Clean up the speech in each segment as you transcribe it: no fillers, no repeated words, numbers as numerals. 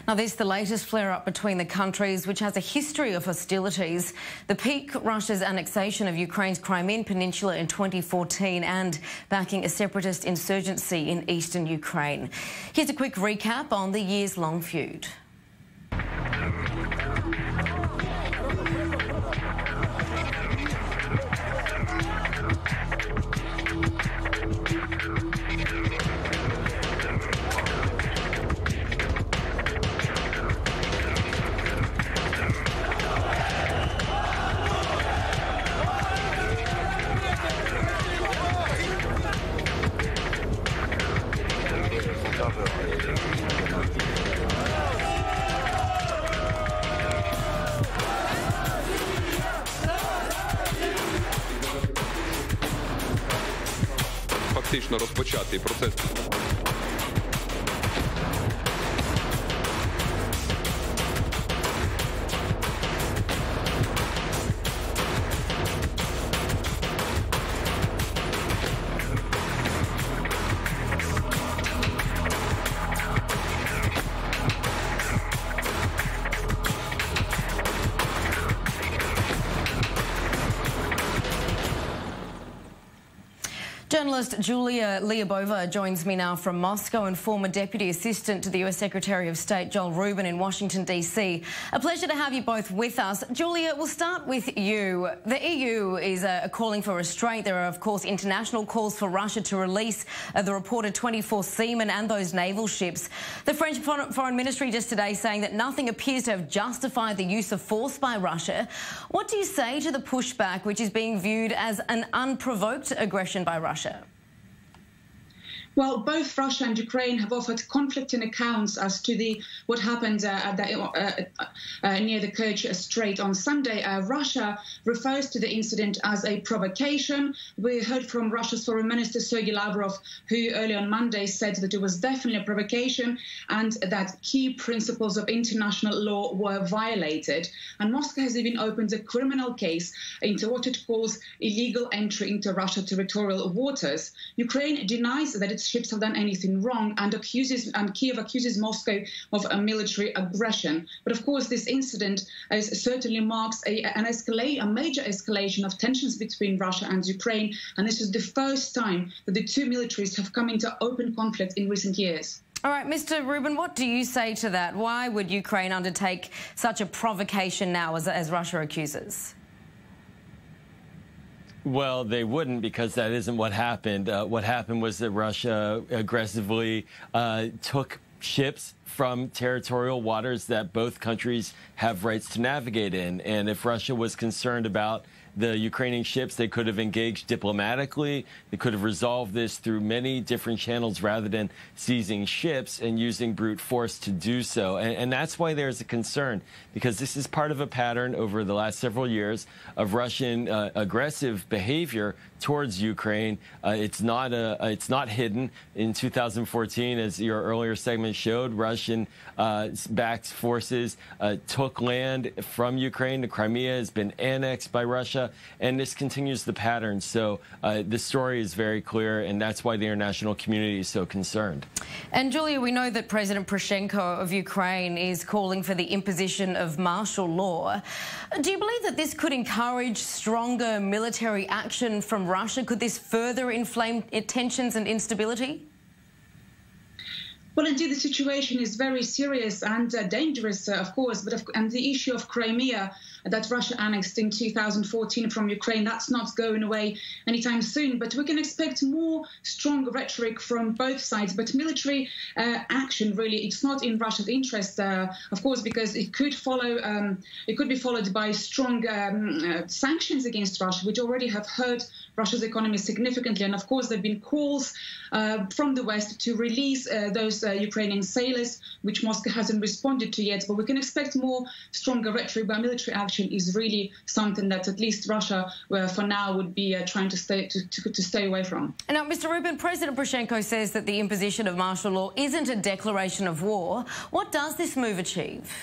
Now, this is the latest flare-up between the countries, which has a history of hostilities. The peak, Russia's annexation of Ukraine's Crimean Peninsula in 2014 and backing a separatist insurgency in eastern Ukraine. Here's a quick recap on the years-long feud. Фактично розпочатий процес. Journalist Julia Lyubova joins me now from Moscow, and former Deputy Assistant to the U.S. Secretary of State Joel Rubin in Washington, D.C. A pleasure to have you both with us. Julia, we'll start with you. The EU is calling for restraint. There are, of course, international calls for Russia to release the reported 24 seamen and those naval ships. The French Foreign Ministry just today saying that nothing appears to have justified the use of force by Russia. What do you say to the pushback, which is being viewed as an unprovoked aggression by Russia? Well, both Russia and Ukraine have offered conflicting accounts as to what happened near the Kerch Strait on Sunday. Russia refers to the incident as a provocation. We heard from Russia's Foreign Minister Sergei Lavrov, who early on Monday said that it was definitely a provocation and that key principles of international law were violated. And Moscow has even opened a criminal case into what it calls illegal entry into Russian territorial waters. Ukraine denies that its ships have done anything wrong and Kiev accuses Moscow of a military aggression. But of course, this incident certainly marks a major escalation of tensions between Russia and Ukraine, and this is the first time that the two militaries have come into open conflict in recent years. All right, Mr. Rubin, what do you say to that? Why would Ukraine undertake such a provocation now, as Russia accuses? Well, they wouldn't, because that isn't what happened. What happened was that Russia aggressively took ships from territorial waters that both countries have rights to navigate in. And if Russia was concerned about the Ukrainian ships, they could have engaged diplomatically. They could have resolved this through many different channels rather than seizing ships and using brute force to do so. And that's why there's a concern, because this is part of a pattern over the last several years of Russian aggressive behavior towards Ukraine. It's not hidden. In 2014, as your earlier segment showed, Russian-backed forces took land from Ukraine. The Crimea has been annexed by Russia, and this continues the pattern. So the story is very clear, and that's why the international community is so concerned. And Julia, we know that President Poroshenko of Ukraine is calling for the imposition of martial law. Do you believe that this could encourage stronger military action from Russia? Could this further inflame tensions and instability? Well, indeed, the situation is very serious and dangerous, of course, and the issue of Crimea that Russia annexed in 2014 from Ukraine, that's not going away anytime soon. But we can expect more strong rhetoric from both sides. But military action, really, it's not in Russia's interest, of course, because it could be followed by strong sanctions against Russia, which already have hurt Russia's economy significantly. And of course, there have been calls from the West to release those Ukrainian sailors, which Moscow hasn't responded to yet. But we can expect more stronger rhetoric, but military action is really something that at least Russia, for now, would be trying to stay away from. Now, Mr. Rubin, President Poroshenko says that the imposition of martial law isn't a declaration of war. What does this move achieve?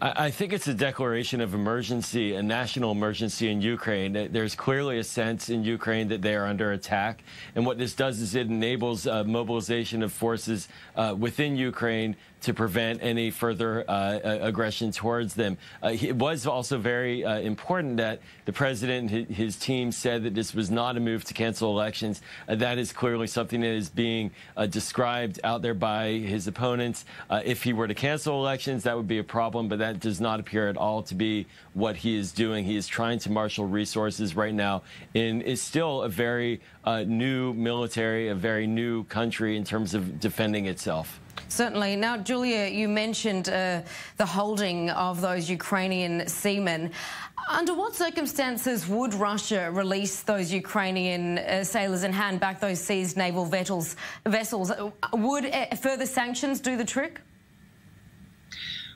I think it's a declaration of emergency, a national emergency in Ukraine. There's clearly a sense in Ukraine that they are under attack. And what this does is it enables mobilization of forces within Ukraine to prevent any further aggression towards them. It was also very important that the president and his team said that this was not a move to cancel elections. That is clearly something that is being described out there by his opponents. If he were to cancel elections, that would be a problem, but that does not appear at all to be what he is doing. He is trying to marshal resources right now and is still a very new military, a very new country in terms of defending itself. Certainly. Now, Julia, you mentioned the holding of those Ukrainian seamen. Under what circumstances would Russia release those Ukrainian sailors and hand back those seized naval vessels? Would further sanctions do the trick?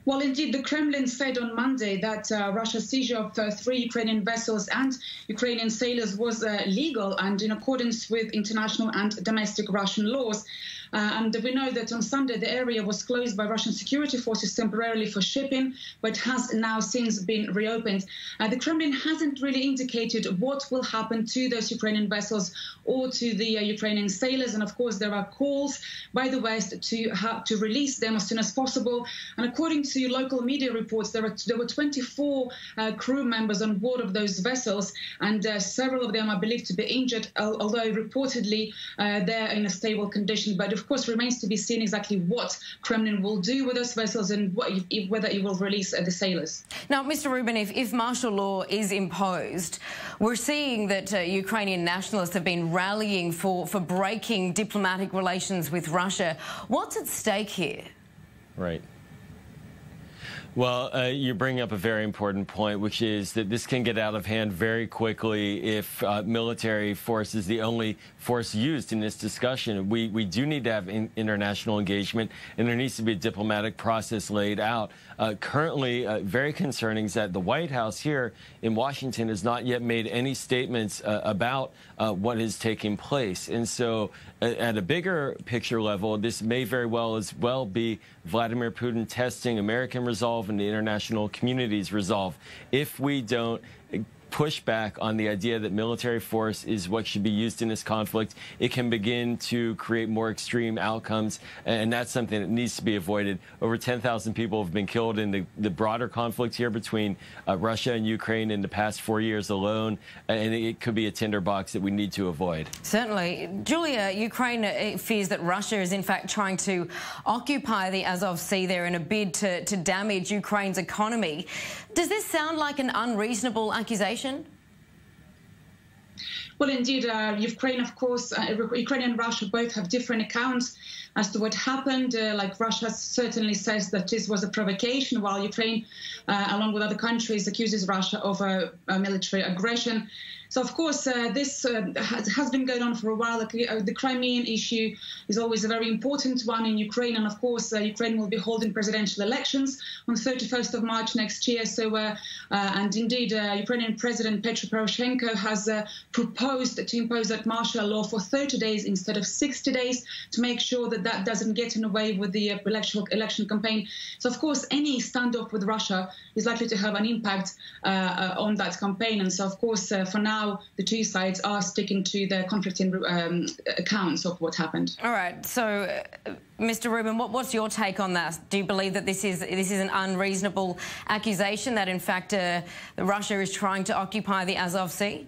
Well, indeed, the Kremlin said on Monday that Russia's seizure of 3 Ukrainian vessels and Ukrainian sailors was legal and in accordance with international and domestic Russian laws. And we know that on Sunday, the area was closed by Russian security forces temporarily for shipping, but has now since been reopened. The Kremlin hasn't really indicated what will happen to those Ukrainian vessels or to the Ukrainian sailors. And of course, there are calls by the West to release them as soon as possible. And according to local media reports, there were 24 crew members on board of those vessels, and several of them are believed to be injured, although reportedly they're in a stable condition. But of course, remains to be seen exactly what Kremlin will do with those vessels and whether it will release the sailors. Now, Mr. Rubin, if martial law is imposed, we're seeing that Ukrainian nationalists have been rallying for breaking diplomatic relations with Russia. What's at stake here? Right. Well, you bring up a very important point, which is that this can get out of hand very quickly if military force is the only force used in this discussion. We do need to have international engagement, and there needs to be a diplomatic process laid out. Currently, very concerning is that the White House here in Washington has not yet made any statements about what is taking place. And so at a bigger picture level, this may very well be Vladimir Putin testing American resolve and the international community's resolve. If we don't push back on the idea that military force is what should be used in this conflict, it can begin to create more extreme outcomes, and that's something that needs to be avoided. Over 10,000 people have been killed in the broader conflict here between Russia and Ukraine in the past 4 years alone, and it could be a tinderbox that we need to avoid. Certainly. Julia, Ukraine fears that Russia is in fact trying to occupy the Azov Sea there in a bid to damage Ukraine's economy. Does this sound like an unreasonable accusation? Well, indeed, Ukraine, of course, Ukraine and Russia both have different accounts as to what happened. Like Russia certainly says that this was a provocation, while Ukraine, along with other countries, accuses Russia of a military aggression. So, of course, this has been going on for a while. The Crimean issue is always a very important one in Ukraine. And, of course, Ukraine will be holding presidential elections on 31st of March next year. So, and indeed, Ukrainian President Petro Poroshenko has proposed to impose that martial law for 30 days instead of 60 days to make sure that that doesn't get in the way with the election campaign. So, of course, any standoff with Russia is likely to have an impact on that campaign. And so, of course, for now, the two sides are sticking to the conflicting accounts of what happened. All right. So, Mr. Rubin, what's your take on that? Do you believe that this is an unreasonable accusation that, in fact, Russia is trying to occupy the Azov Sea?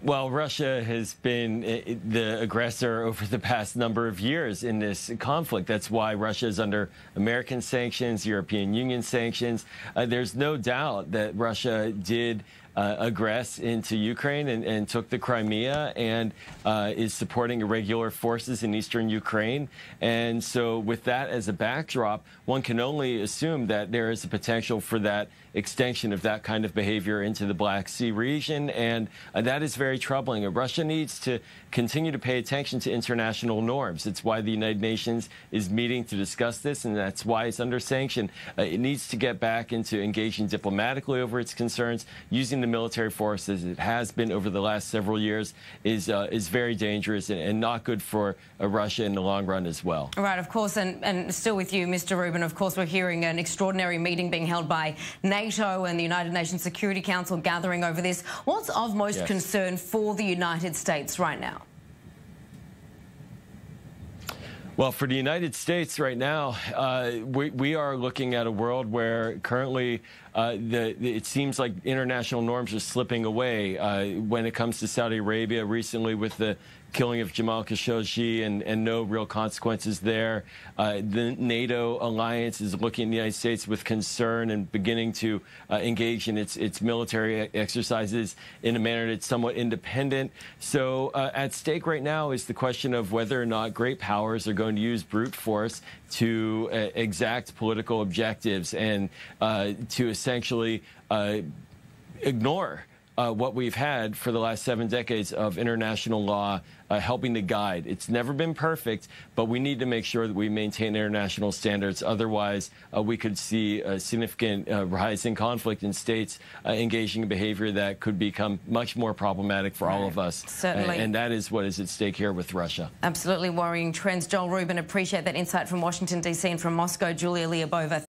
Well, Russia has been the aggressor over the past number of years in this conflict. That's why Russia is under American sanctions, European Union sanctions. There's no doubt that Russia did aggress into Ukraine and took the Crimea and is supporting irregular forces in eastern Ukraine. And so with that as a backdrop, one can only assume that there is a potential for that extension of that kind of behavior into the Black Sea region, and that is very troubling. Russia needs to continue to pay attention to international norms. It's why the United Nations is meeting to discuss this, and that's why it's under sanction. It needs to get back into engaging diplomatically over its concerns, using the military force as it has been over the last several years is very dangerous and not good for Russia in the long run as well. Right, of course, and still with you, Mr. Rubin, of course, we're hearing an extraordinary meeting being held by NATO and the United Nations Security Council gathering over this. What's of most concern for the United States right now? Well, for the United States right now, we are looking at a world where currently it seems like international norms are slipping away when it comes to Saudi Arabia recently with the killing of Jamal Khashoggi and no real consequences there. The NATO alliance is looking at the United States with concern and beginning to engage in its military exercises in a manner that's somewhat independent. So at stake right now is the question of whether or not great powers are going to use brute force to exact political objectives and to essentially ignore what we've had for the last 7 decades of international law helping to guide. It's never been perfect, but we need to make sure that we maintain international standards. Otherwise, we could see a significant rise in conflict in states engaging in behavior that could become much more problematic for all of us. Certainly. And that is what is at stake here with Russia. Absolutely worrying trends. Joel Rubin, appreciate that insight from Washington, D.C. and from Moscow, Julia Lyubova.